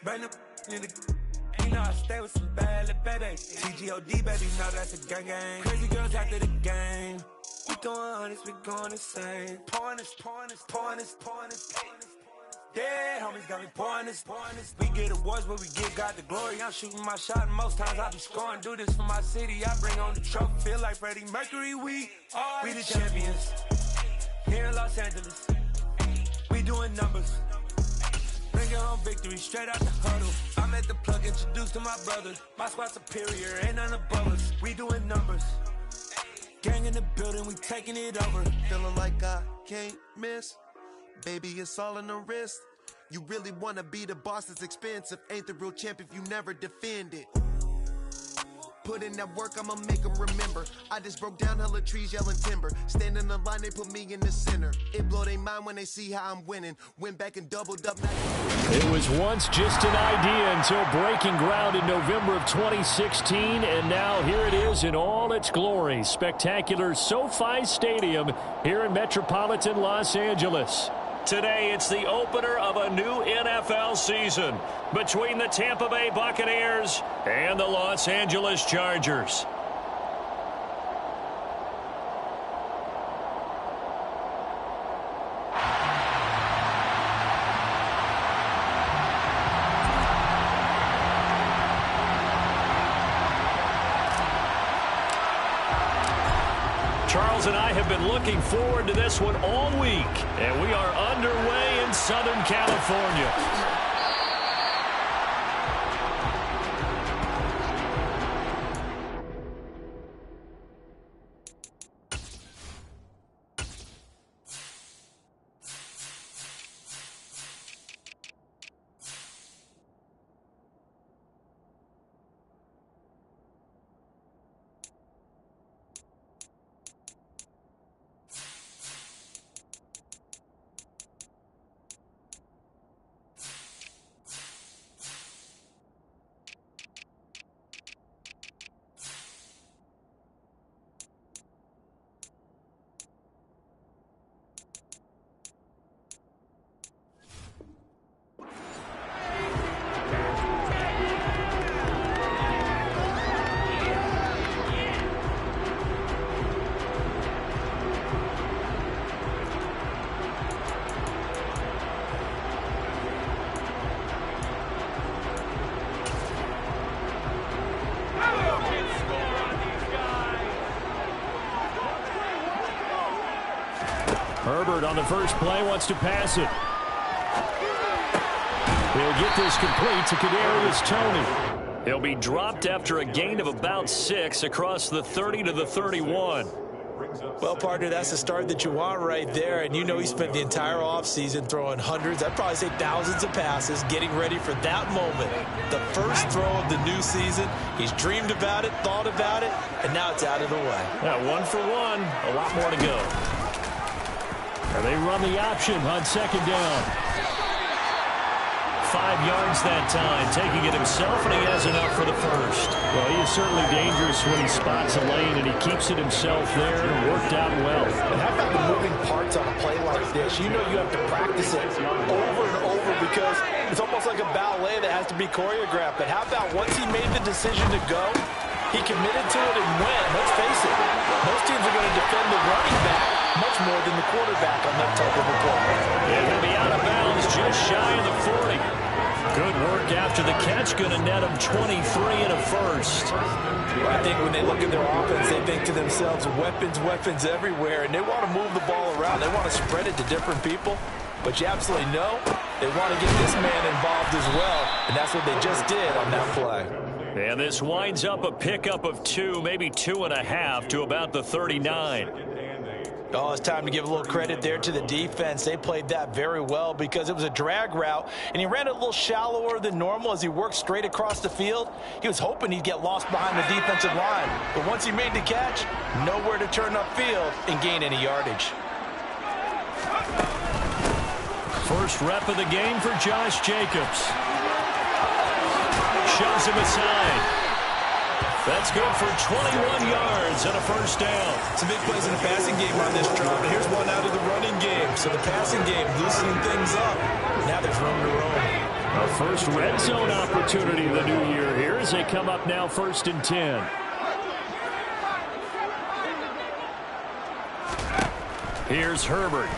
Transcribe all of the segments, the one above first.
Bring the in the. You know I stay with some bad little baby. TGOD, baby, know that's a gang gang. Crazy girls after the game. We throwing hundreds, we going insane. Pouring this. Yeah, homies got me pouring this. We get awards, but we give God the glory. I'm shooting my shot, and most times I be scoring. Do this for my city, I bring on the trophy. Feel like Freddie Mercury, we the champions. Here in Los Angeles, we doing numbers. Bring your home victory, straight out the huddle. I'm at the plug, introduced to my brother. My squad superior, ain't none above us. We doing numbers. Gang in the building, we taking it over. Feeling like I can't miss. Baby, it's all in the wrist. You really wanna be the boss, that's expensive. Ain't the real champ if you never defend it. Put in that work, I'ma make them remember. I just broke down hella trees, yelling timber. Stand in the line, they put me in the center. It blow their mind when they see how I'm winning. Went back and doubled up. It was once just an idea until breaking ground in November of 2016, and now here it is in all its glory. Spectacular SoFi Stadium here in metropolitan Los Angeles. Today, it's the opener of a new NFL season between the Tampa Bay Buccaneers and the Los Angeles Chargers. Charles and I have been looking forward to this one all week, and we are underway in Southern California. Herbert on the first play wants to pass it. He'll get this complete to Kadarius Toney. He'll be dropped after a gain of about 6 across the 30 to the 31. Well, partner, that's the start that you want right there. And you know he spent the entire offseason throwing hundreds, I'd probably say thousands of passes, getting ready for that moment. The first throw of the new season. He's dreamed about it, thought about it, and now it's out of the way. Yeah, 1 for 1. A lot more to go. And they run the option on second down. 5 yards that time, taking it himself, and he has enough for the first. Well, he is certainly dangerous when he spots a lane, and he keeps it himself there, and worked out well. And how about the moving parts on a play like this? You know you have to practice it over and over because it's almost like a ballet that has to be choreographed. But how about once he made the decision to go, he committed to it and went. Let's face it, most teams are going to defend the running back much more than the quarterback on that type of a play. It will be out of bounds just shy of the 40. Good work after the catch, going to net him 23 and a first. Well, I think when they look at their offense, they think to themselves, weapons everywhere, and they want to move the ball around. They want to spread it to different people, but you absolutely know they want to get this man involved as well, and that's what they just did on that play. And this winds up a pickup of 2, maybe 2.5 to about the 39. Oh, it's time to give a little credit there to the defense. They played that very well because it was a drag route, and he ran it a little shallower than normal as he worked straight across the field. He was hoping he'd get lost behind the defensive line, but once he made the catch, nowhere to turn upfield and gain any yardage. First rep of the game for Josh Jacobs. Shoves him aside. That's good for 21 yards and a first down. Some big plays in the passing game on this drive. Here's one out of the running game. So the passing game loosening things up. Now there's room to roam. A First red zone opportunity of the new year here as they come up now 1st and 10. Here's Herbert.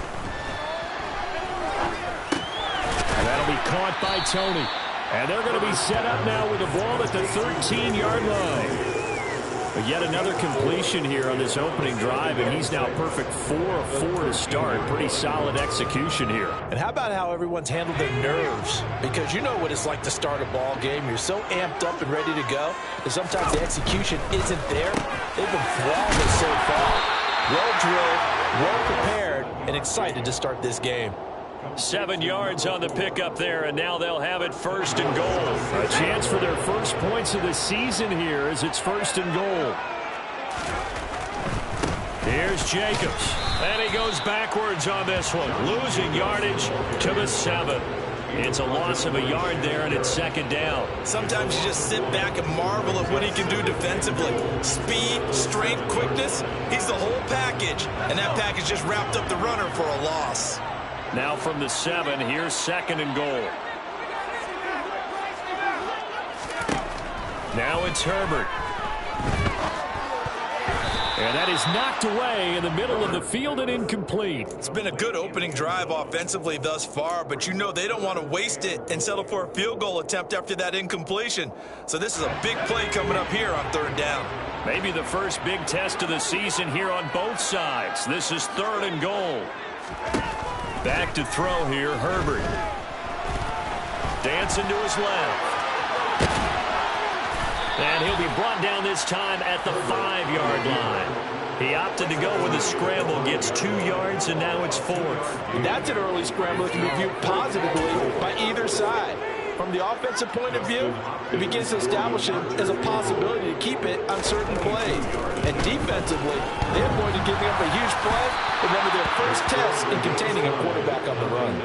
And that'll be caught by Tony. And they're going to be set up now with the ball at the 13-yard line. But yet another completion here on this opening drive, and he's now perfect 4 of 4 to start. Pretty solid execution here. And how about how everyone's handled their nerves? Because you know what it's like to start a ball game. You're so amped up and ready to go that sometimes the execution isn't there. They've been flawless so far. Well drilled, well prepared, and excited to start this game. 7 yards on the pickup there, and now they'll have it 1st and goal. A chance for their first points of the season here as it's 1st and goal. Here's Jacobs, and he goes backwards on this one, losing yardage to the 7. It's a loss of a yard there, and it's 2nd down. Sometimes you just sit back and marvel at what he can do defensively. Speed, strength, quickness, he's the whole package. And that package just wrapped up the runner for a loss. Now from the 7, here's 2nd and goal. Now it's Herbert. And that is knocked away in the middle of the field and incomplete. It's been a good opening drive offensively thus far, but you know they don't want to waste it and settle for a field goal attempt after that incompletion. So this is a big play coming up here on 3rd down. Maybe the first big test of the season here on both sides. This is 3rd and goal. Back to throw here, Herbert. Dancing to his left. And he'll be brought down this time at the 5-yard line. He opted to go with a scramble, gets 2 yards, and now it's 4th. That's an early scramble that can be viewed positively by either side. From the offensive point of view, it begins to establish it as a possibility to keep it on certain plays. And defensively, they avoided giving up a huge play in one of their first tests in containing a quarterback on the run.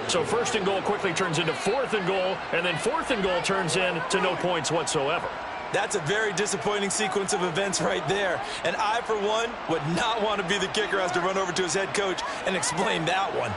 So 1st and goal quickly turns into 4th and goal, and then 4th and goal turns into no points whatsoever. That's a very disappointing sequence of events right there. And I, for one, would not want to be the kicker who has to run over to his head coach and explain that one.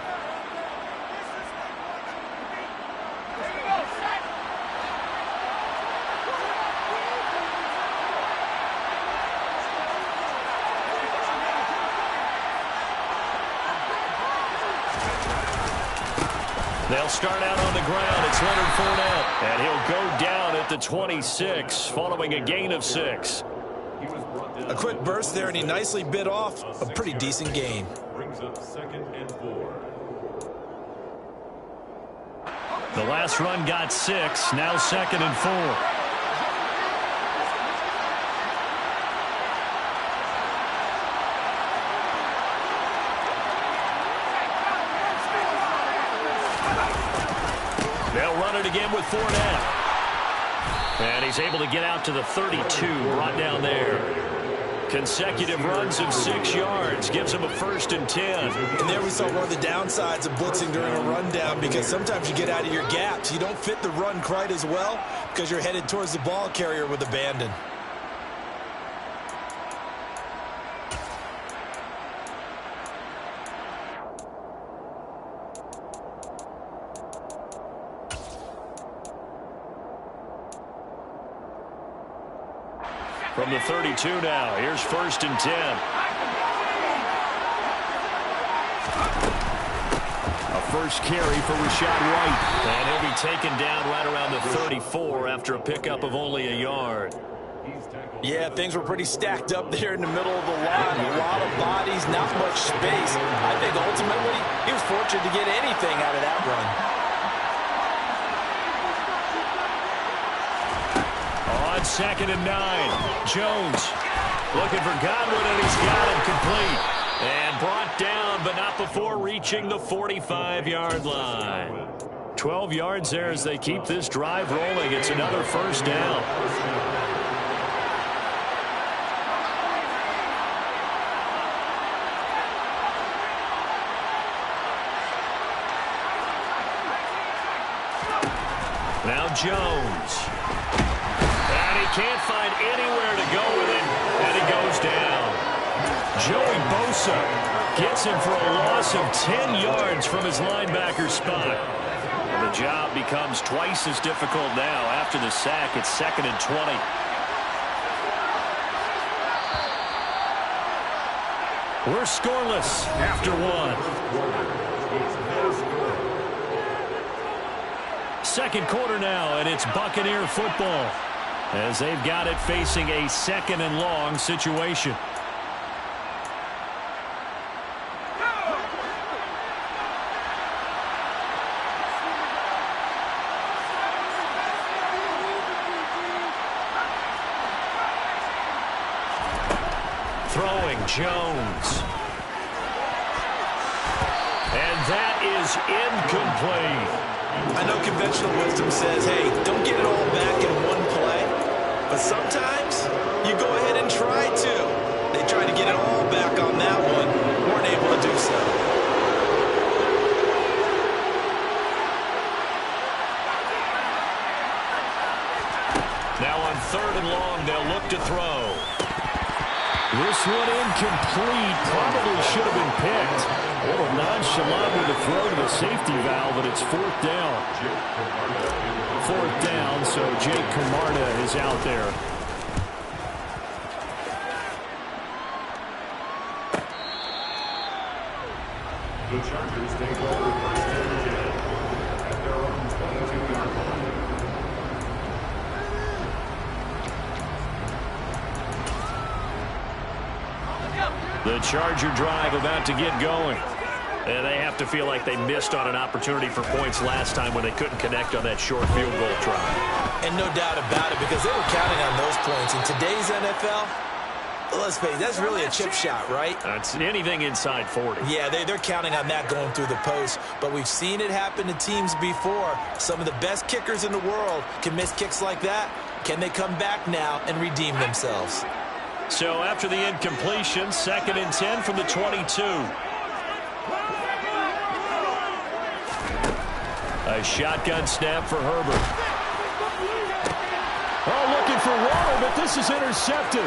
They'll start out on the ground. It's Leonard Fournette, and he'll go down at the 26 following a gain of 6. A quick burst there, and he nicely bit off a pretty decent gain. Brings up 2nd and 4. The last run got 6. Now 2nd and 4. They'll run it again with Fournette. And he's able to get out to the 32, brought down there. Consecutive runs of 6 yards gives him a 1st and 10. And there we saw one of the downsides of blitzing during a rundown, because sometimes you get out of your gaps. You don't fit the run quite as well because you're headed towards the ball carrier with abandon. From the 32 now, here's 1st and 10. A first carry for Rashad White. And he'll be taken down right around the 34 after a pickup of only a yard. Yeah, things were pretty stacked up there in the middle of the line. A lot of bodies, not much space. I think ultimately he was fortunate to get anything out of that run. On 2nd and 9, Jones looking for Godwin, and he's got him complete. And brought down, but not before reaching the 45-yard line. 12 yards there as they keep this drive rolling. It's another 1st down. Now Jones. And he can't find anywhere to go with it, and he goes down. Joey Bosa gets him for a loss of 10 yards from his linebacker spot. And The job becomes twice as difficult now. After the sack, it's 2nd and 20. We're scoreless after one. Second quarter now, and it's Buccaneer football as they've got it facing a 2nd and long situation. Throwing Jones. And that is incomplete. I know conventional wisdom says, hey, don't get it all back in one play. But sometimes you go ahead and try to. They tried to get it all back on that one. Weren't able to do so. Now on 3rd and long, they'll look to throw. This one incomplete. Probably should have been picked. A little nonchalant with the throw to the safety valve, but it's 4th down. 4th down, so Jake Camarda is out there. The Chargers take over 1st and 10 at their own 22-yard line. The Charger drive about to get going. And they have to feel like they missed on an opportunity for points last time when they couldn't connect on that short field goal try. And no doubt about it, because they were counting on those points. In today's NFL, let's face it, that's really a chip shot, right? That's anything inside 40. Yeah, they're counting on that going through the post. But we've seen it happen to teams before. Some of the best kickers in the world can miss kicks like that. Can they come back now and redeem themselves? So after the incompletion, 2nd and 10 from the 22. A shotgun snap for Herbert. Oh, looking for Waller, but this is intercepted.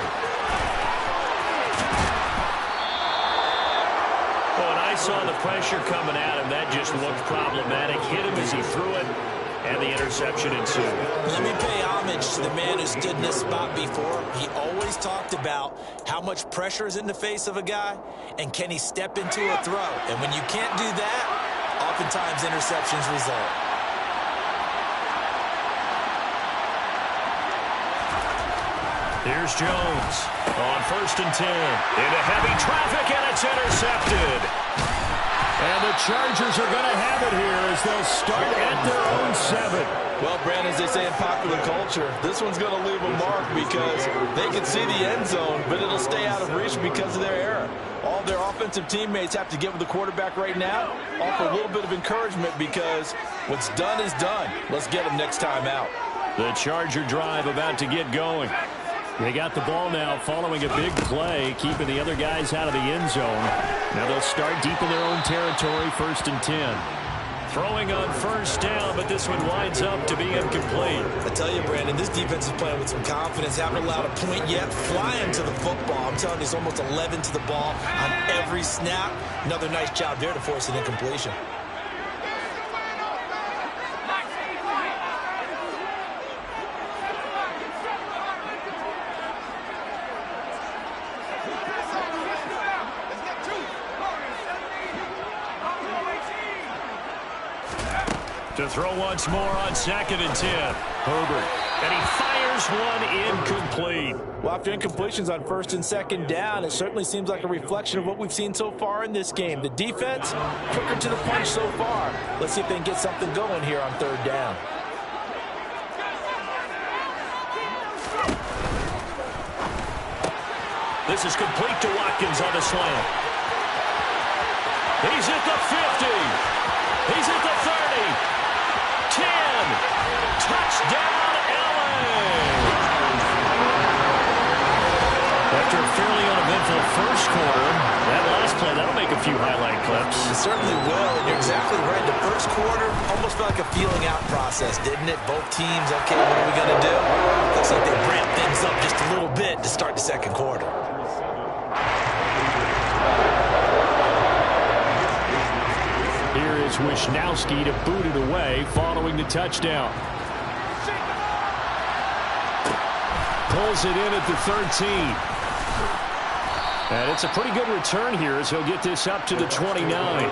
Oh, and I saw the pressure coming at him. That just looked problematic. Hit him as he threw it, and the interception ensued. Let me pay homage to the man who stood in this spot before. He always talked about how much pressure is in the face of a guy, and can he step into a throw. And when you can't do that, oftentimes interceptions result. Here's Jones on 1st and 10. Into heavy traffic, and it's intercepted. And the Chargers are going to have it here as they'll start at their own 7. Well, Brandon, as they say in popular culture, this one's going to leave a mark because they can see the end zone, but it'll stay out of reach because of their error. All their offensive teammates have to get with the quarterback right now, offer a little bit of encouragement because what's done is done. Let's get them next time out. The Charger drive about to get going. They got the ball now following a big play, keeping the other guys out of the end zone. Now they'll start deep in their own territory, 1st and 10. Throwing on 1st down, but this one winds up to be incomplete. I tell you, Brandon, this defense is playing with some confidence. Haven't allowed a point yet. Flying to the football. I'm telling you, it's almost 11 to the ball on every snap. Another nice job there to force an incompletion. To throw once more on 2nd and 10. Herbert. And he fires one incomplete. Well, after incompletions on 1st and 2nd down, it certainly seems like a reflection of what we've seen so far in this game. The defense, quicker to the punch so far. Let's see if they can get something going here on 3rd down. This is complete to Watkins on the slant. He's at the 50. He's at the 30. 10. Touchdown, LA. After a fairly uneventful first quarter, that last play, that'll make a few highlight clips. It certainly will, and you're exactly right. The first quarter almost felt like a feeling out process, didn't it? Both teams, okay, what are we going to do? Looks like they ramped things up just a little bit to start the second quarter. Here force Wisnowski to boot it away following the touchdown. Pulls it in at the 13. And it's a pretty good return here as he'll get this up to the 29.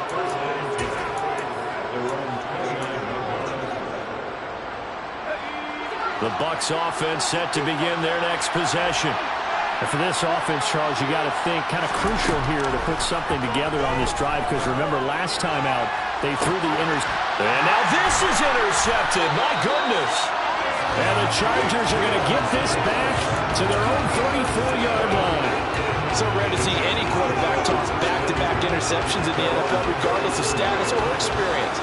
The Bucs offense set to begin their next possession. And for this offense, Charles, you got to think kind of crucial here to put something together on this drive, because remember last time out they threw the And now this is intercepted. My goodness. And the Chargers are going to get this back to their own 34-yard line. So rare to see any quarterback toss back-to-back interceptions in the NFL, regardless of status or experience.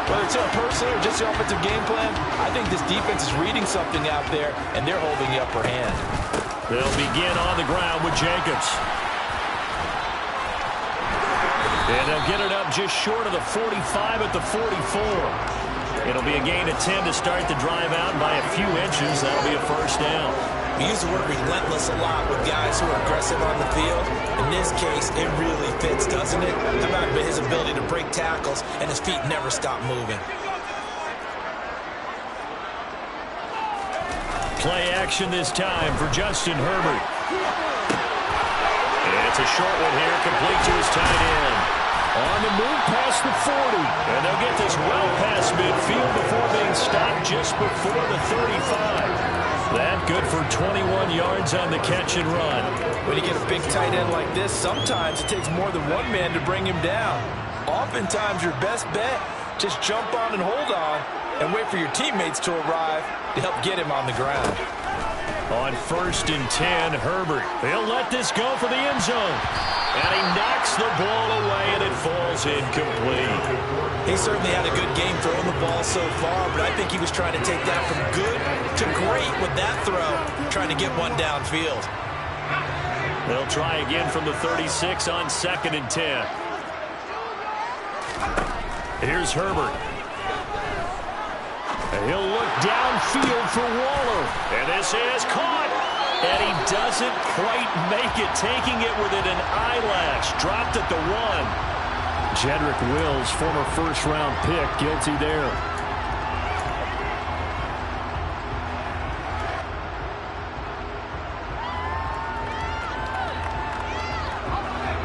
Whether it's personal or just the offensive game plan, I think this defense is reading something out there, and they're holding the upper hand. They'll begin on the ground with Jacobs. And they'll get it up just short of the 45 at the 44. It'll be a gain of 10 to start the drive out. By a few inches, that'll be a first down. We use the word relentless a lot with guys who are aggressive on the field. In this case, it really fits, doesn't it? How about his ability to break tackles and his feet never stop moving? Play action this time for Justin Herbert. And it's a short one here, complete to his tight end. On the move past the 40. And they'll get this well past midfield before being stopped just before the 35. That good for 21 yards on the catch and run. When you get a big tight end like this, sometimes it takes more than one man to bring him down. Oftentimes, your best bet, just jump on and hold on and wait for your teammates to arrive to help get him on the ground. On 1st and 10, Herbert. He'll let this go for the end zone. And he knocks the ball away, and it falls incomplete. He certainly had a good game throwing the ball so far, but I think he was trying to take that from good to great with that throw, trying to get one downfield. They'll try again from the 36 on 2nd and 10. Here's Herbert. And he'll look downfield for Waller. And this is caught. And he doesn't quite make it, taking it within an eyelash. Dropped at the 1. Jedrick Wills, former first-round pick, guilty there.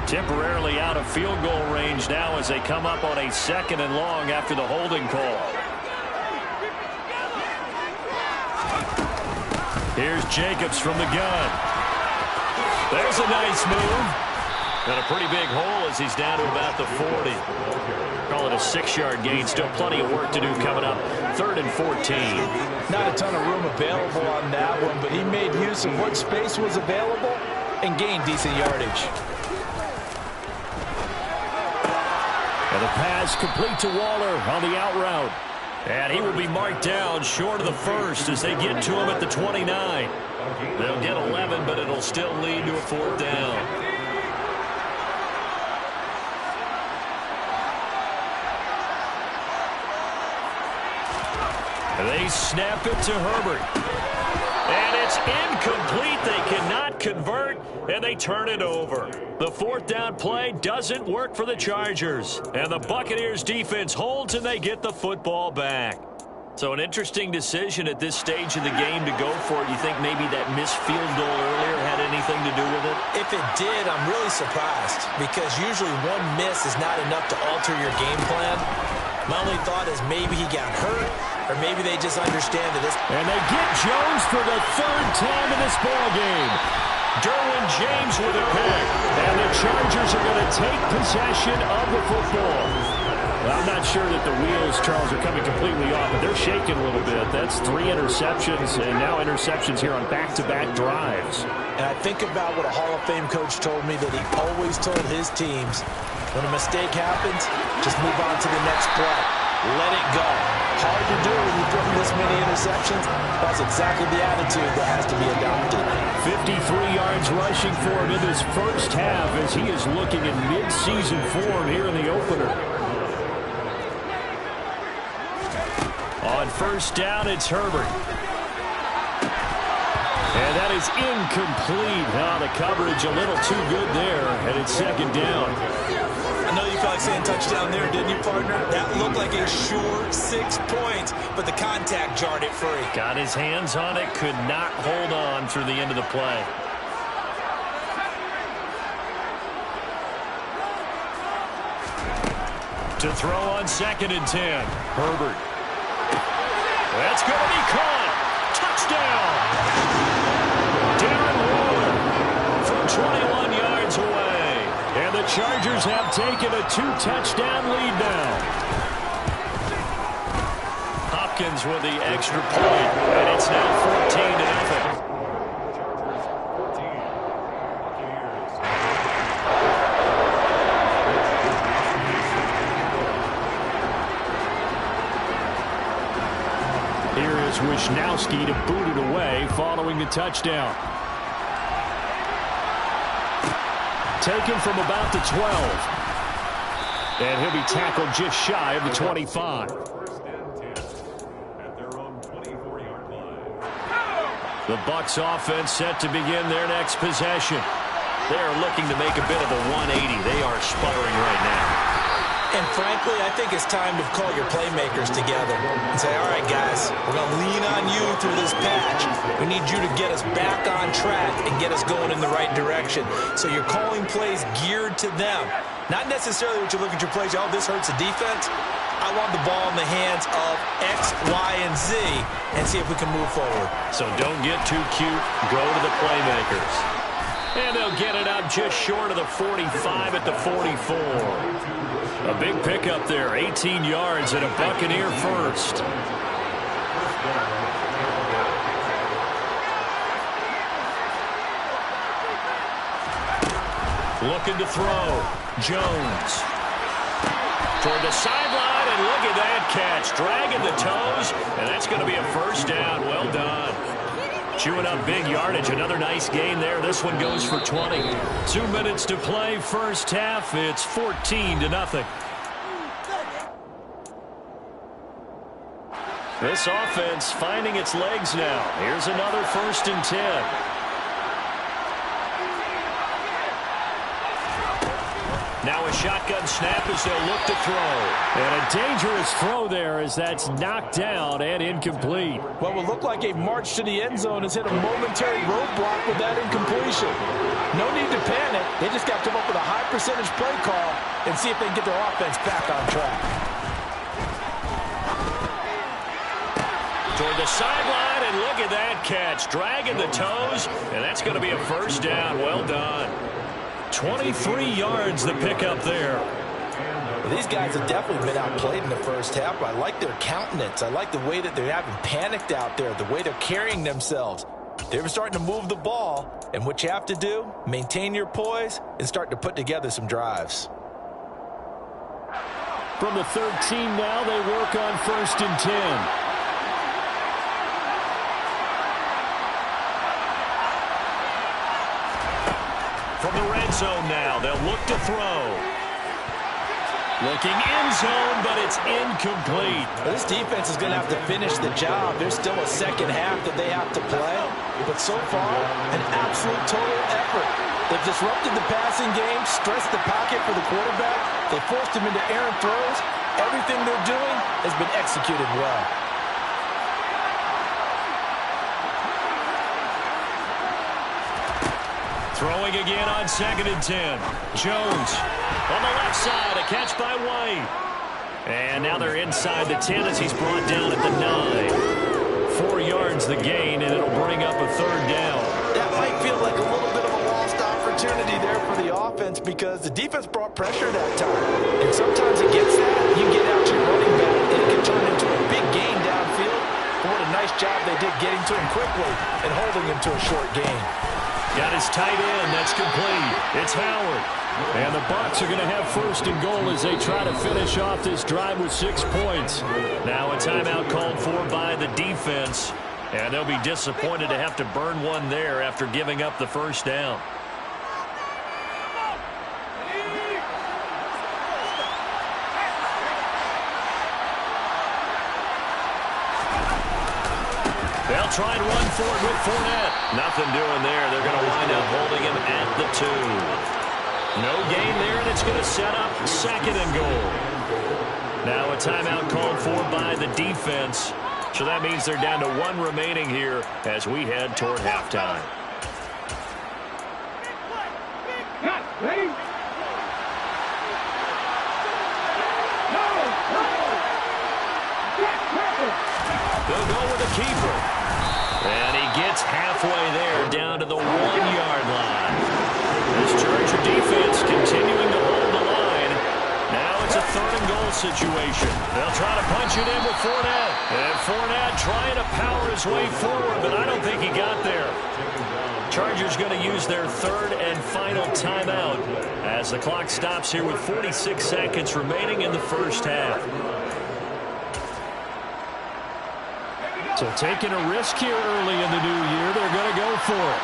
Temporarily out of field goal range now as they come up on a 2nd and long after the holding call. Here's Jacobs from the gun. There's a nice move. And a pretty big hole as he's down to about the 40. Call it a 6-yard gain. Still plenty of work to do coming up. 3rd and 14. Not a ton of room available on that one, but he made use of what space was available and gained decent yardage. And the pass complete to Waller on the out route. And he will be marked down short of the 1st as they get to him at the 29. They'll get 11, but it'll still lead to a 4th down. They snap it to Herbert. And it's incomplete. They cannot convert, and they turn it over. The 4th down play doesn't work for the Chargers. And the Buccaneers defense holds, and they get the football back. So an interesting decision at this stage of the game to go for it. You think maybe that missed field goal earlier had anything to do with it? If it did, I'm really surprised, because usually one miss is not enough to alter your game plan. My only thought is maybe he got hurt, or maybe they just understand that this. And they get Jones for the 3rd time in this ball game. Derwin James with a pick. And the Chargers are going to take possession of the football. Well, I'm not sure that the wheels, Charles, are coming completely off, but they're shaking a little bit. That's 3 interceptions, and now interceptions here on back-to-back drives. And I think about what a Hall of Fame coach told me, that he always told his teams, when a mistake happens, just move on to the next play. Let it go. Hard to do when you throw this many interceptions. That's exactly the attitude that has to be adopted. 53 yards rushing for him in this first half as he is looking in mid-season form here in the opener. On 1st down, it's Herbert. And that is incomplete. Now the coverage a little too good there, and it's 2nd down. I know you felt like saying touchdown there, didn't you, partner? That looked like a sure 6 points, but the contact jarred it free. Got his hands on it, could not hold on through the end of the play. To throw on 2nd and 10. Herbert. That's going to be caught. Touchdown. Darren Waller from 21 yards away. And the Chargers have taken a 2-touchdown lead now. Hopkins with the extra point, and it's now 14-0. Here is Wisnowski to boot it away following the touchdown. Taken from about the 12. And he'll be tackled just shy of the 25. The Bucs offense set to begin their next possession. They're looking to make a bit of a 180. They are sputtering right now. And frankly, I think it's time to call your playmakers together and say, all right, guys, we're going to lean on you through this patch. We need you to get us back on track and get us going in the right direction. So you're calling plays geared to them. Not necessarily what you look at your plays, oh, this hurts the defense. I want the ball in the hands of X, Y, and Z and see if we can move forward. So don't get too cute. Go to the playmakers. And they'll get it up just short of the 45 at the 44. A big pickup there, 18 yards and a Buccaneer first. Looking to throw. Jones. Toward the sideline, and look at that catch. Dragging the toes, and that's going to be a first down. Well done. Chewing up big yardage. Another nice gain there. This one goes for 20. 2 minutes to play first half. It's 14-0. This offense finding its legs now. Here's another 1st and 10. Now a shotgun snap as they'll look to throw. And a dangerous throw there as that's knocked down and incomplete. What will look like a march to the end zone has hit a momentary roadblock with that incompletion. No need to panic. They just got to come up with a high percentage play call and see if they can get their offense back on track. Toward the sideline, and look at that catch. Dragging the toes, and that's going to be a first down. Well done. 23 yards the pickup there. Well, these guys have definitely been outplayed in the first half. I like their countenance. I like the way that they haven't panicked out there, the way they're carrying themselves. They're starting to move the ball, and what you have to do, maintain your poise and start to put together some drives. From the 13 now, they work on 1st and 10. From the red zone now, they'll look to throw. Looking end zone, but it's incomplete. Well, this defense is going to have to finish the job. There's still a second half that they have to play. But so far, an absolute total effort. They've disrupted the passing game, stressed the pocket for the quarterback. They forced him into errant throws. Everything they're doing has been executed well. Throwing again on 2nd and 10. Jones on the left side, a catch by White. And now they're inside the 10 as he's brought down at the 9. 4 yards the gain, and it'll bring up a 3rd down. That might feel like a little bit of a lost opportunity there for the offense because the defense brought pressure that time. And sometimes against that, you get out your running back, and it can turn into a big gain downfield. But what a nice job they did getting to him quickly and holding him to a short gain. Got his tight end. That's complete. It's Howard. And the Bucs are going to have 1st and goal as they try to finish off this drive with 6 points. Now a timeout called for by the defense. And they'll be disappointed to have to burn one there after giving up the 1st down. They'll try and run for it with Fournette. Nothing doing there. They're going to wind up holding him at the 2. No gain there, and it's going to set up 2nd and goal. Now a timeout called for by the defense. So that means they're down to 1 remaining here as we head toward halftime. They'll go with the keeper. And he gets halfway there, down to the 1-yard line. This Charger defense continuing to hold the line. Now it's a 3rd and goal situation. They'll try to punch it in with Fournette. And Fournette trying to power his way forward, but I don't think he got there. Chargers going to use their 3rd and final timeout as the clock stops here with 46 seconds remaining in the first half. So taking a risk here early in the new year, they're going to go for it.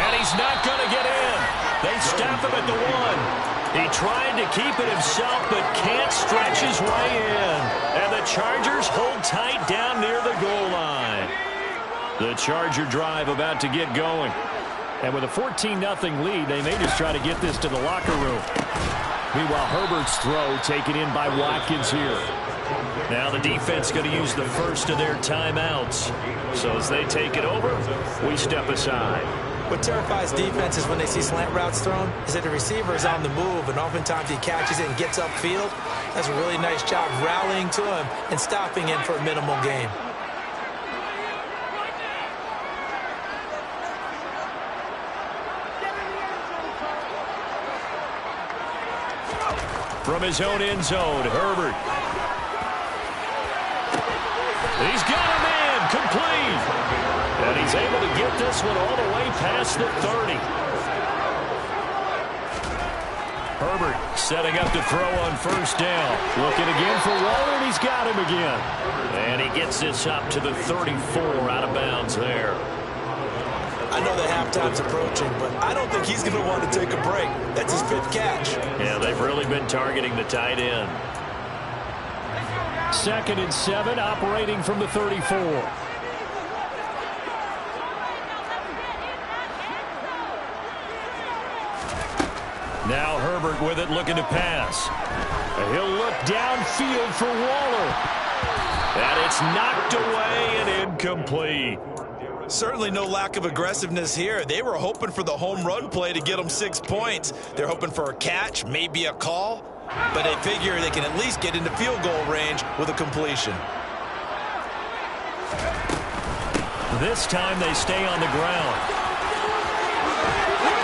And he's not going to get in. They stop him at the 1. He tried to keep it himself, but can't stretch his way in. And the Chargers hold tight down near the goal line. The Charger drive about to get going. And with a 14-0 lead, they may just try to get this to the locker room. Meanwhile, Herbert's throw taken in by Watkins here. Now the defense going to use the first of their timeouts. So as they take it over, we step aside. What terrifies defenses when they see slant routes thrown is that the receiver is on the move, and oftentimes he catches it and gets upfield. That's a really nice job rallying to him and stopping him for a minimal gain. From his own end zone, Herbert. He's got a man, complete. And he's able to get this one all the way past the 30. Herbert setting up to throw on 1st down. Looking again for Waller, and he's got him again. And he gets this up to the 34, out of bounds there. I know that halftime's approaching, but I don't think he's going to want to take a break. That's his 5th catch. Yeah, they've really been targeting the tight end. 2nd and 7, operating from the 34. Now Herbert with it, looking to pass. And he'll look downfield for Waller. And it's knocked away and incomplete. Certainly no lack of aggressiveness here. They were hoping for the home run play to get them 6 points. They're hoping for a catch, maybe a call, but they figure they can at least get into field goal range with a completion. This time they stay on the ground.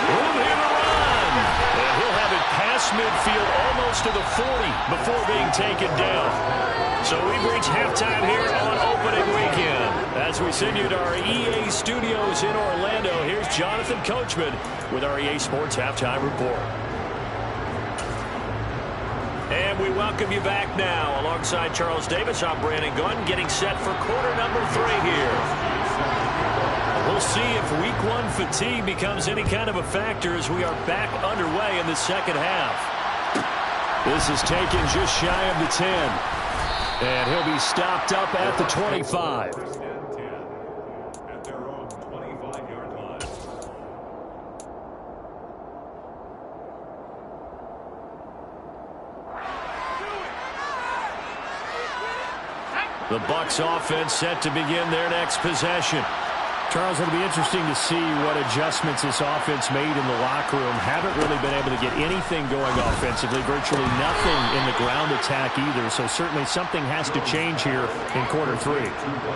Room here to run. And he'll have it past midfield almost to the 40 before being taken down. So we've reached halftime here on opening weekend. As we send you to our EA studios in Orlando, here's Jonathan Coachman with our EA Sports Halftime Report. And we welcome you back now. Alongside Charles Davis, I'm Brandon Gunn, getting set for quarter number 3 here. We'll see if week 1 fatigue becomes any kind of a factor as we are back underway in the second half. This is taken just shy of the 10. And he'll be stopped up at the 25. At their own 25-yard line. The Bucs offense set to begin their next possession. Charles, it'll be interesting to see what adjustments this offense made in the locker room. Haven't really been able to get anything going offensively, virtually nothing in the ground attack either. So certainly something has to change here in quarter 3.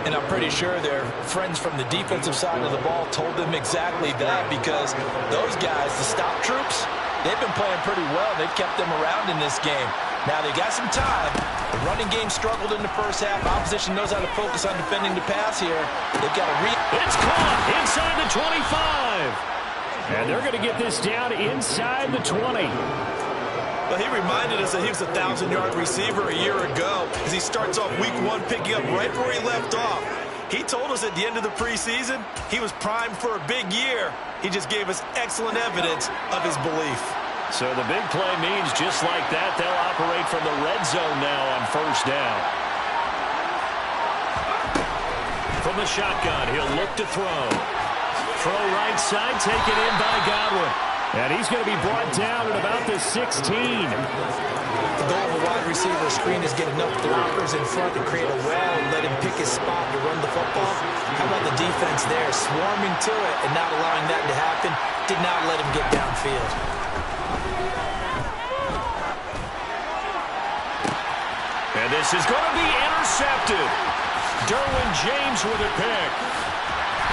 And I'm pretty sure their friends from the defensive side of the ball told them exactly that, because those guys, the stop troops, they've been playing pretty well. They've kept them around in this game. Now they got some time. The running game struggled in the first half. Opposition knows how to focus on defending the pass here. They've got to It's caught inside the 25. And they're going to get this down inside the 20. Well, he reminded us that he was a 1,000-yard receiver a year ago as he starts off week 1 picking up right where he left off. He told us at the end of the preseason he was primed for a big year. He just gave us excellent evidence of his belief. So the big play means just like that, they'll operate from the red zone now on 1st down. From the shotgun, he'll look to throw. Throw right side, taken in by Godwin. And he's going to be brought down at about the 16. The goal of a wide receiver screen is get enough blockers in front to create a wall and let him pick his spot to run the football. How about the defense there, swarming to it and not allowing that to happen? Did not let him get downfield. And this is going to be intercepted. Derwin James with a pick.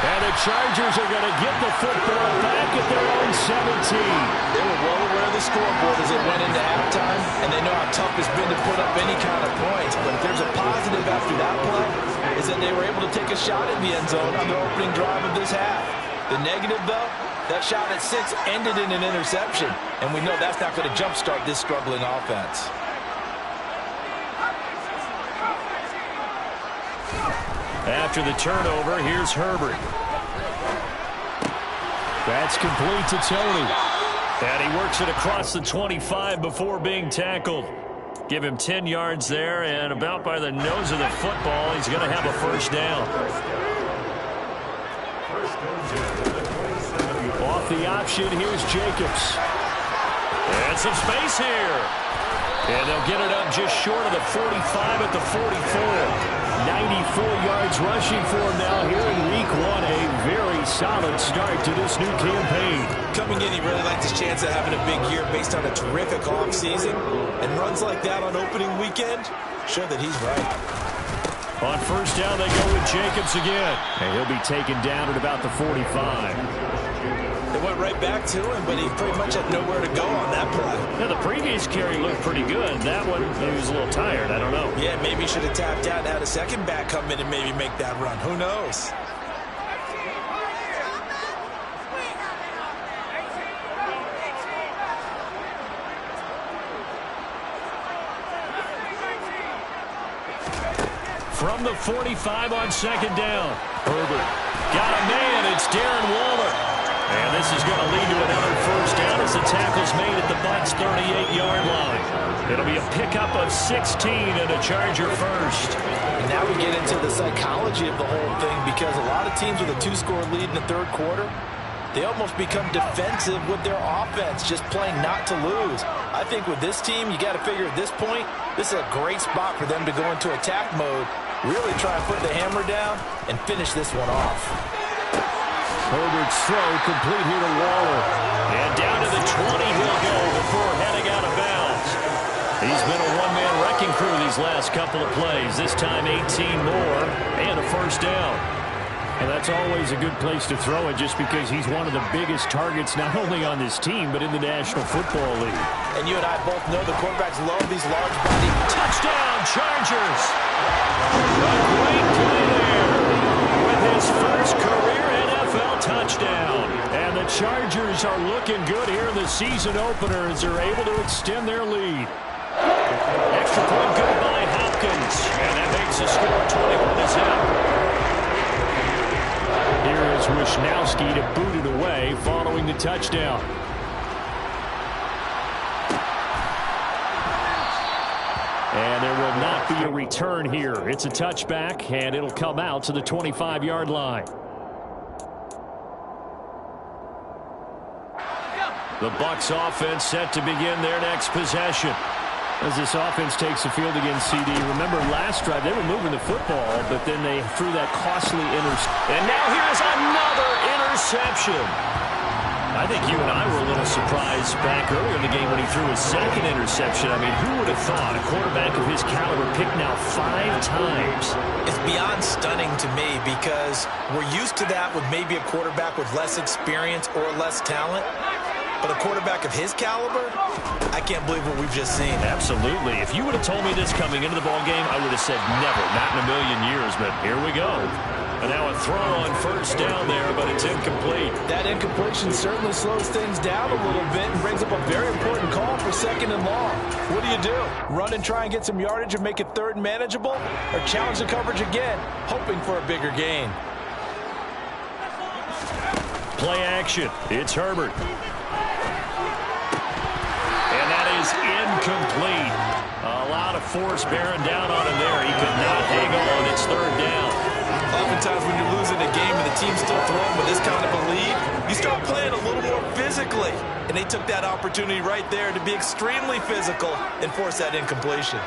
And the Chargers are going to get the football back at their own 17. They were well aware of the scoreboard as it went into halftime, and they know how tough it's been to put up any kind of points. But if there's a positive after that play, is that they were able to take a shot in the end zone on the opening drive of this half. The negative, though, that shot at 6 ended in an interception, and we know that's not going to jumpstart this struggling offense. After the turnover, here's Herbert. That's complete to Tony. And he works it across the 25 before being tackled. Give him 10 yards there, and about by the nose of the football, he's going to have a first down. Off the option, here's Jacobs. And some space here. And they'll get it up just short of the 45 at the 44. 94 yards rushing for him now here in week 1. A very solid start to this new campaign. Coming in, he really liked his chance of having a big year based on a terrific offseason. And runs like that on opening weekend show that he's right. On first down, they go with Jacobs again. And he'll be taken down at about the 45. They went right back to him, but he pretty much had nowhere to go on that play. Yeah, the previous carry looked pretty good. That one, he was a little tired. I don't know. Yeah, maybe he should have tapped out and had a second back come in and maybe make that run. Who knows? From the 45 on second down. Herbert got a man. It's Darren Waller. And this is going to lead to another first down as the tackle's made at the Bucs' 38-yard line. It'll be a pickup of 16 and a Charger first. And now we get into the psychology of the whole thing, because a lot of teams with a 2-score lead in the third quarter, they almost become defensive with their offense, just playing not to lose. I think with this team, you got to figure at this point, this is a great spot for them to go into attack mode, really try and put the hammer down and finish this one off. Herbert's throw complete here to Waller. And down to the 20 he'll go before heading out of bounds. He's been a one-man wrecking crew these last couple of plays. This time 18 more and a first down. And that's always a good place to throw it, just because he's one of the biggest targets not only on this team but in the National Football League. And you and I both know the quarterbacks love these large body. Touchdown, Chargers! A great play there with his first career NFL touchdown. And the Chargers are looking good here in the season opener as they're able to extend their lead. Extra point good by Hopkins. And that makes the score 21-0. Here is Wishnowski to boot it away following the touchdown. And there will not be a return here. It's a touchback, and it'll come out to the 25-yard line. The Bucs offense set to begin their next possession. As this offense takes the field against CD. Remember last drive, they were moving the football, but then they threw that costly interception. And now here's another interception. I think you and I were a little surprised back earlier in the game when he threw his second interception. I mean, who would have thought a quarterback of his caliber picked now 5 times? It's beyond stunning to me, because we're used to that with maybe a quarterback with less experience or less talent. But a quarterback of his caliber, I can't believe what we've just seen. Absolutely. If you would have told me this coming into the ballgame, I would have said never, not in a million years. But here we go. And now a throw on first down there, but it's incomplete. That incompletion certainly slows things down a little bit and brings up a very important call for second and long. What do? Run and try and get some yardage and make it third and manageable? Or challenge the coverage again, hoping for a bigger gain? Play action. It's Herbert. Incomplete. A lot of force bearing down on him there. He could not hang on. It's third down. Oftentimes when you're losing a game and the team's still throwing with this kind of a lead, you start playing a little more physically. And they took that opportunity right there to be extremely physical and force that incompletion.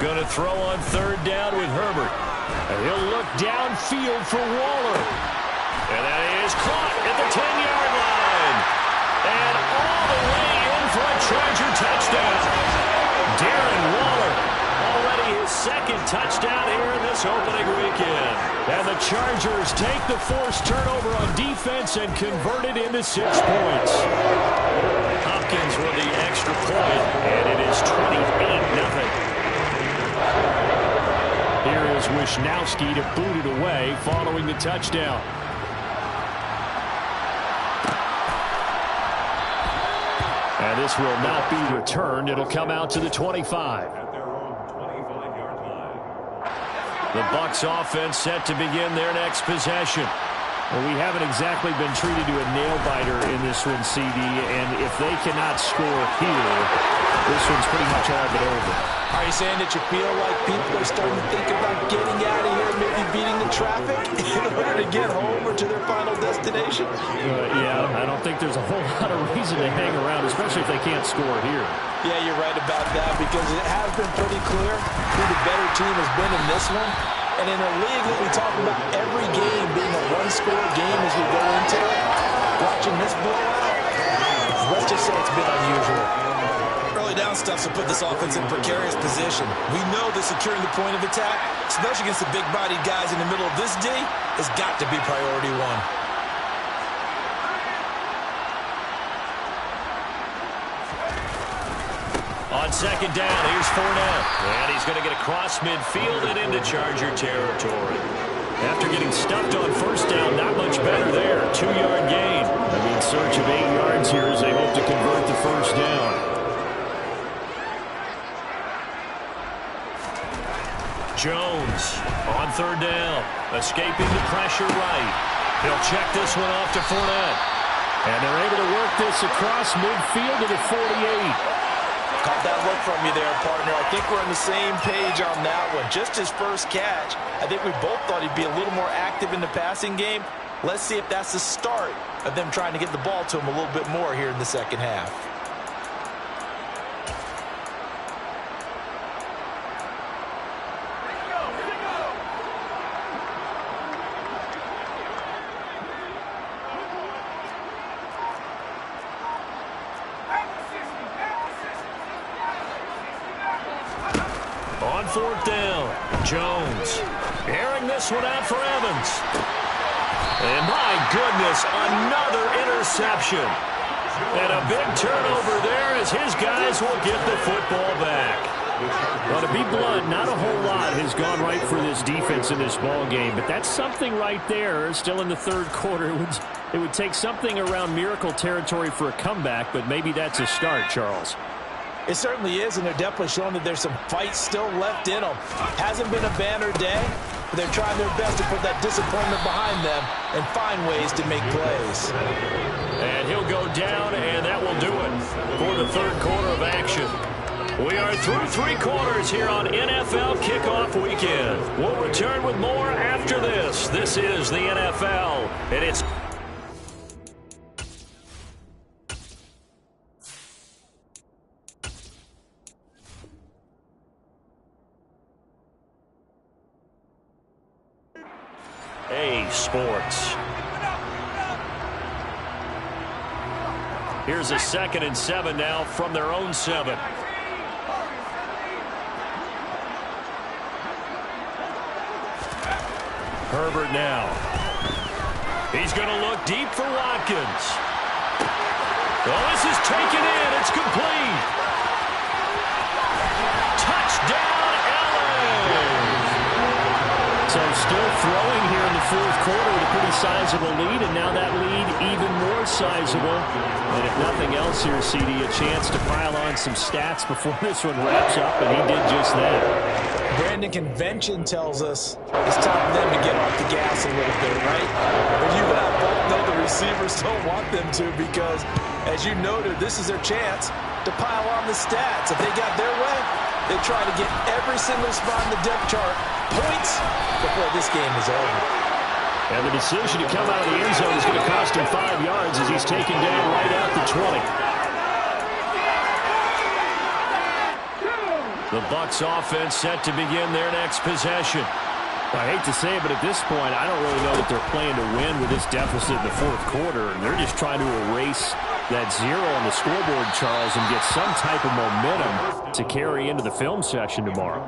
Going to throw on third down with Herbert. And he'll look downfield for Waller. And that is caught at the 10-yard line. And all the way in for a Charger touchdown. Darren Waller, already his second touchdown here in this opening weekend. And the Chargers take the forced turnover on defense and convert it into 6 points. Hopkins with the extra point, and it is 28-0. Here is Wisnowski to boot it away following the touchdown. And this will not be returned. It'll come out to the 25. The Bucs offense set to begin their next possession. Well, we haven't exactly been treated to a nail-biter in this one, CD, and if they cannot score here, this one's pretty much all but over. Are you saying that you feel like people are starting to think about getting out of here, maybe beating the traffic in order to get home or to their final destination? Yeah, I don't think there's a whole lot of reason to hang around, especially if they can't score here. Yeah, you're right about that, because it has been pretty clear who the better team has been in this one. And in a league that we talk about every game being a one-score game as we go into it, watching this blowout, let's just say it's been unusual. Early down stuff to put this offense in precarious position. We know that securing the point of attack, especially against the big-bodied guys in the middle of this D, has got to be priority one. On second down, here's Fournette. And he's going to get across midfield and into Charger territory. After getting stuffed on first down, not much better there. 2-yard gain. In search of 8 yards here as they hope to convert the first down. Jones on third down. Escaping the pressure right. He'll check this one off to Fournette. And they're able to work this across midfield to the 48. Caught that look from you there, partner. I think we're on the same page on that one. Just his first catch, I think we both thought he'd be a little more active in the passing game. Let's see if that's the start of them trying to get the ball to him a little bit more here in the second half. On fourth down, Jones airing this one out for Evans. And my goodness, another interception. And a big turnover there as his guys will get the football back. Well, to be blunt, not a whole lot has gone right for this defense in this ball game, but that's something right there. Still in the third quarter, it would take something around miracle territory for a comeback, but maybe that's a start, Charles. It certainly is, and they're definitely showing that there's some fight still left in them. Hasn't been a banner day, but they're trying their best to put that disappointment behind them and find ways to make plays. And he'll go down, and that will do it for the third quarter of action. We are through 3 quarters here on NFL Kickoff Weekend. We'll return with more after this. This is the NFL, and it's... Sports. Here's a 2nd and 7 now from their own 7. Herbert now. He's going to look deep for Watkins. Well, this is taken in. It's complete. Touchdown, LA. So still throwing here in the fourth quarter with a pretty sizable lead, and now that lead even more sizable. And if nothing else here, CD, a chance to pile on some stats before this one wraps up, and he did just that. Brandon, convention tells us it's time for them to get off the gas a little bit, right? But you and I both know the receivers don't want them to, because, as you noted, this is their chance to pile on the stats. If they got their way, They'll try to get every single spot in the depth chart points before this game is over. And the decision to come out of the end zone is going to cost him 5 yards as he's taken down right at the 20. The Bucs offense set to begin their next possession. I hate to say it, but at this point, I don't really know that they're playing to win with this deficit in the fourth quarter. They're just trying to erase that 0 on the scoreboard, Charles, and get some type of momentum to carry into the film session tomorrow.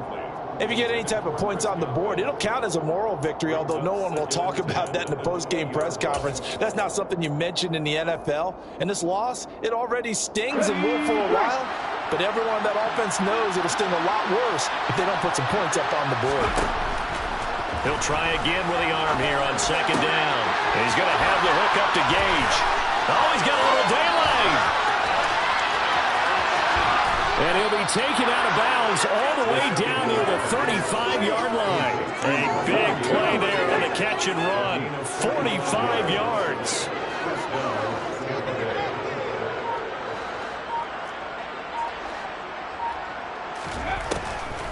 If you get any type of points on the board, it'll count as a moral victory, although no one will talk about that in the post-game press conference. That's not something you mentioned in the NFL. And this loss, it already stings and will for a while. But everyone on that offense knows it'll sting a lot worse if they don't put some points up on the board. He'll try again with the arm here on second down. He's going to have the hook up to Gage. Oh, he's got a little daylight. And he'll be taken out of bounds all the way down near the 35-yard line. A big play there on the catch and run. 45 yards.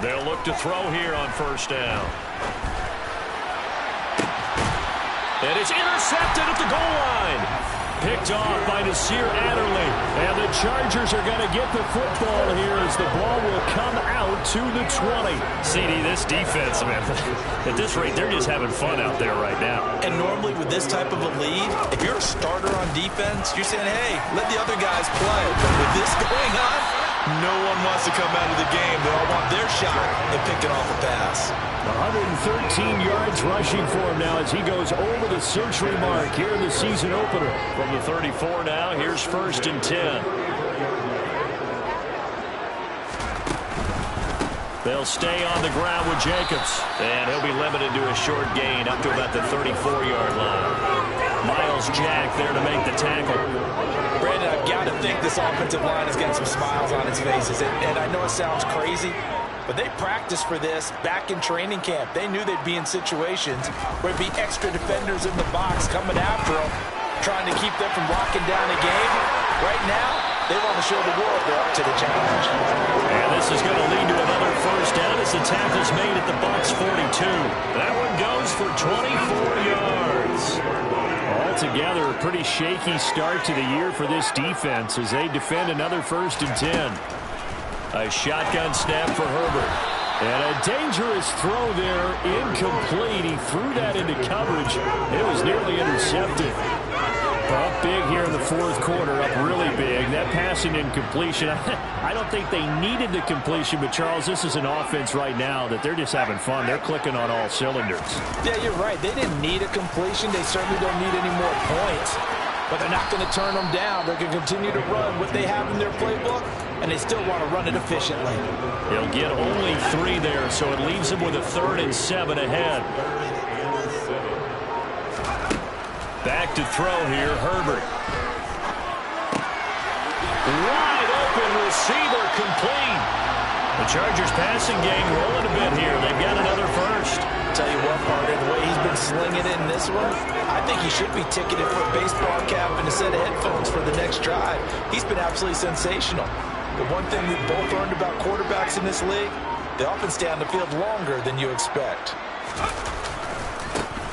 They'll look to throw here on first down. And it's intercepted at the goal line. Picked off by Nasir Adderley. And the Chargers are going to get the football here as the ball will come out to the 20. CD, this defense, man, at this rate, they're just having fun out there right now. And normally with this type of a lead, if you're a starter on defense, you're saying, hey, let the other guys play. But with this going on, no one wants to come out of the game. They all want their shot at picking off a pass. 113 yards rushing for him now as he goes over the century mark here in the season opener. From the 34 now, here's first and 10. They'll stay on the ground with Jacobs. And he'll be limited to a short gain up to about the 34-yard line. Miles Jack there to make the tackle. Brandon, I've got to think this offensive line has got some smiles on its faces. And I know it sounds crazy, but they practiced for this back in training camp. They knew they'd be in situations where it'd be extra defenders in the box coming after them, trying to keep them from locking down a game. Right now, they want to show the world they're up to the challenge. And this is going to lead to another first down as the tackle's made at the Bucs 42. That one goes for 24 yards. Altogether, a pretty shaky start to the year for this defense as they defend another first and 10. A shotgun snap for Herbert. And a dangerous throw there, incomplete. He threw that into coverage. It was nearly intercepted. Up big here in the fourth quarter, up really big. That passing incompletion, I don't think they needed the completion, but Charles, this is an offense right now that they're just having fun. They're clicking on all cylinders. Yeah, you're right. They didn't need a completion. They certainly don't need any more points. But they're not going to turn them down. They're going to continue to run what they have in their playbook, and they still want to run it efficiently. He'll get only 3 there, so it leaves him with a 3rd and 7 ahead. Back to throw here, Herbert. Wide open receiver, complete. The Chargers passing game rolling a bit here. They've got another first. Tell you what, partner, the way he's been slinging it in this one, I think he should be ticketed for a baseball cap and a set of headphones for the next drive. He's been absolutely sensational. The one thing we've both learned about quarterbacks in this league, they often stay on the field longer than you expect.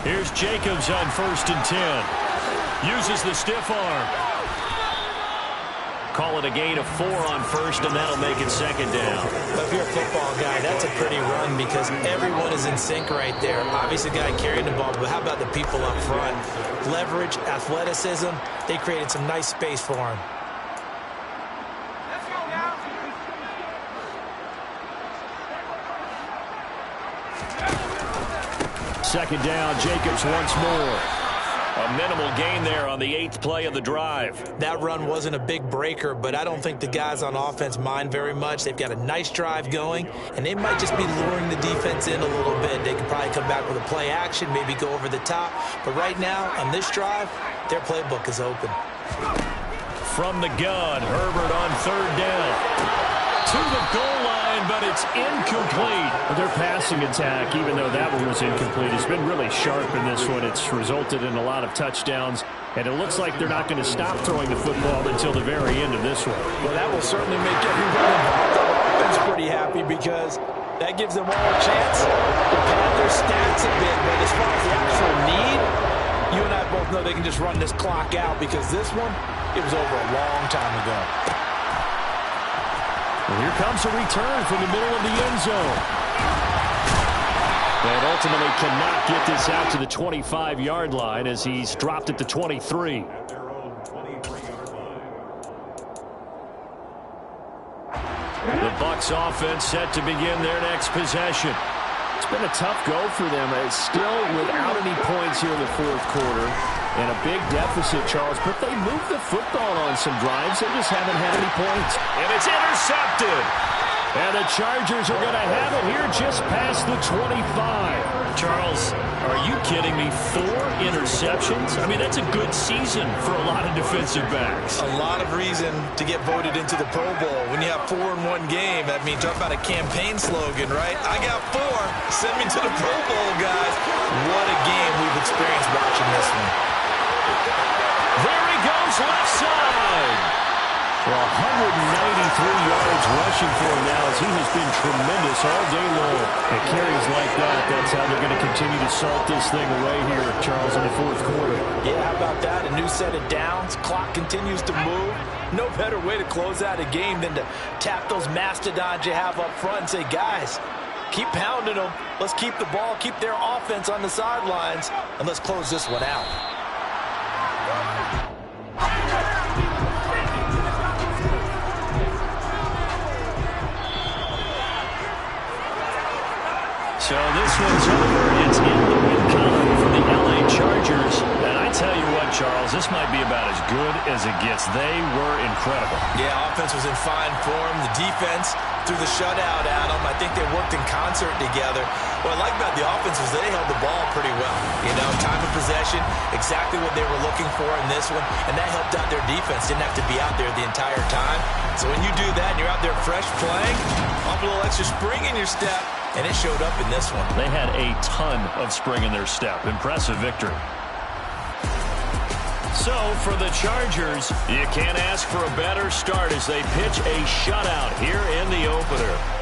Here's Jacobs on first and 10. Uses the stiff arm. Call it a gain of 4 on first, and that'll make it second down. If you're a football guy, that's a pretty run because everyone is in sync right there. Obviously, the guy carrying the ball, but how about the people up front? Leverage, athleticism, they created some nice space for him. Second down, Jacobs once more. A minimal gain there on the 8th play of the drive. That run wasn't a big breaker, but I don't think the guys on offense mind very much. They've got a nice drive going, and they might just be luring the defense in a little bit. They could probably come back with a play action, maybe go over the top. But right now, on this drive, their playbook is open. From the gun, Herbert on 3rd down. To the goal line, but it's incomplete. Their passing attack, even though that one was incomplete, has been really sharp in this one. It's resulted in a lot of touchdowns, and it looks like they're not going to stop throwing the football until the very end of this one. Well, that will certainly make everyone involved on offense one's pretty happy because that gives them all a chance to pad their stats a bit. But as far as the actual need, you and I both know they can just run this clock out because this one, it was over a long time ago. And here comes a return from the middle of the end zone. And ultimately cannot get this out to the 25-yard line as he's dropped at the 23. The Bucs offense set to begin their next possession. It's been a tough go for them. It's still without any points here in the fourth quarter. And a big deficit, Charles. But they moved the football on some drives. They just haven't had any points. And it's intercepted. And the Chargers are going to have it here just past the 25. Charles, are you kidding me? 4 interceptions? I mean, that's a good season for a lot of defensive backs. A lot of reason to get voted into the Pro Bowl. When you have 4 in one game, that means talk about a campaign slogan, right? I got 4. Send me to the Pro Bowl, guys. What a game we've experienced watching this one. There he goes, left side. Well, 193 yards rushing for him now as he has been tremendous all day long. And carries like that, that's how they're going to continue to salt this thing away here, Charles, in the fourth quarter. Yeah, how about that? A new set of downs. Clock continues to move. No better way to close out a game than to tap those mastodons you have up front and say, guys, keep pounding them. Let's keep the ball, keep their offense on the sidelines, and let's close this one out. So this one's over. It's in the win column for the LA Chargers. And I tell you what, Charles, this might be about as good as it gets. They were incredible. Yeah, offense was in fine form. The defense threw the shutout at them. I think they worked in concert together. What I like about the offense was they held the ball pretty well. You know, time of possession, exactly what they were looking for in this one. And that helped out their defense. Didn't have to be out there the entire time. So when you do that and you're out there fresh playing, a little extra spring in your step. And it showed up in this one. They had a ton of spring in their step. Impressive victory. So, for the Chargers, you can't ask for a better start as they pitch a shutout here in the opener.